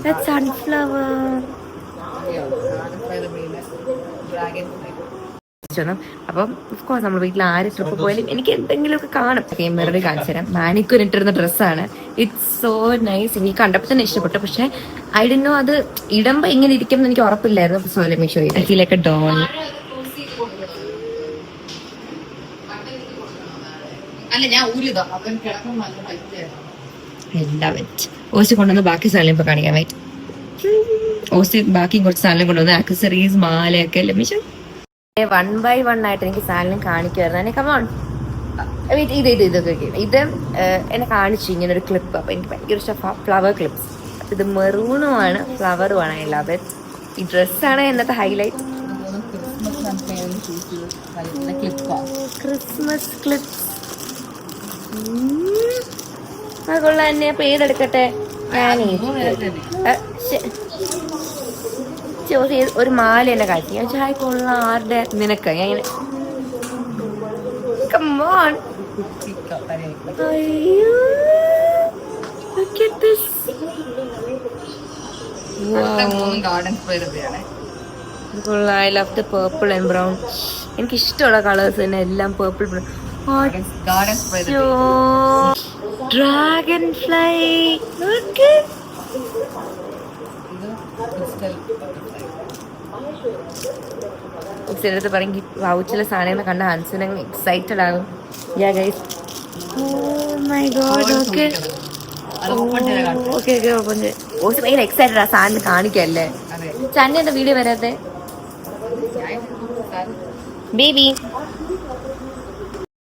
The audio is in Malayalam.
That's sunflower. അപ്പം ഓഫ്കോഴ്സ് നമ്മൾ വീട്ടിൽ ആര് ട്രിപ്പ് പോയാലും എനിക്ക് എന്തെങ്കിലുമൊക്കെ കാണും. മിററിൽ കാണിച്ചു തരാം. മാനിക്കൂർ ഇട്ടിരുന്ന ഡ്രസ്സാണ്. It's so nice. എനിക്ക് കണ്ടപ്പോൾ തന്നെ ഇഷ്ടപ്പെട്ടു. പക്ഷെ ഐ ഡിഡ് നോ അത് ഇടുമ്പോൾ ഇങ്ങനെ ഇരിക്കും എന്ന് എനിക്ക് ഉറപ്പില്ലായിരുന്നു. So let me show you. ഇതിലൊക്കെ ഡോൺ എല്ലാം വെച്ച് ഓസി കൊണ്ടുവന്ന് ബാക്കി സാധനം ഇപ്പൊ കാണിക്കാൻ പറ്റും. ഓസി ബാക്കി കുറച്ച് സാധനം കൊണ്ടുവന്ന് ആക്സസറീസ് മാലയൊക്കെ ലഭിച്ചു. 1 by 1 ആയിട്ട് എനിക്ക് സാധനം കാണിക്കുമായിരുന്നു. കമോൺ ഇത് എന്നെ കാണിച്ചു ഇങ്ങനെ ഒരു ക്ലിപ്പ്. അപ്പൊ എനിക്ക് ഭയങ്കര ഇഷ്ടം ഫ്ലവർ ക്ലിപ്സ്. ഇത് മെറൂണുമാണ് ഫ്ലവറുമാണ്. I love it. ഈ ഡ്രസ്സാണ് എന്നത്തെ ഹൈലൈറ്റ്. ക്രിസ്മസ് ക്ലിപ്സ് അതുകൊള്ള തന്നെ. അപ്പൊ ഏതെടുക്കട്ടെ? ഞാനേ ഒരു മാല എന്നെ കാട്ടി. ഞാൻ ചായ കൊള്ള ആരുടെ നിനക്ക്? ഞാൻ ഇങ്ങനെ കമോൺ. അയ്യോ look at this. I love the purple and brown. എനിക്ക് ഇഷ്ടമുള്ള കളേഴ്സ് തന്നെ എല്ലാം. Purple, dragon fly. ചിലത് പറയും വൗച്ചിലെ സാധനങ്ങൾ കണ്ട ഹൻസിനെ എക്സൈറ്റഡ് ആകും. Yeah guys. Oh my god. Okay. Okay open ചെയ്ത്. ഓസ് ഭയങ്കര എക്സൈറ്റഡ് ആ സാധനം കാണിക്കല്ലേ. ചന്നെ എന്താ വീഡിയോ വരാത്തെ? ബേബി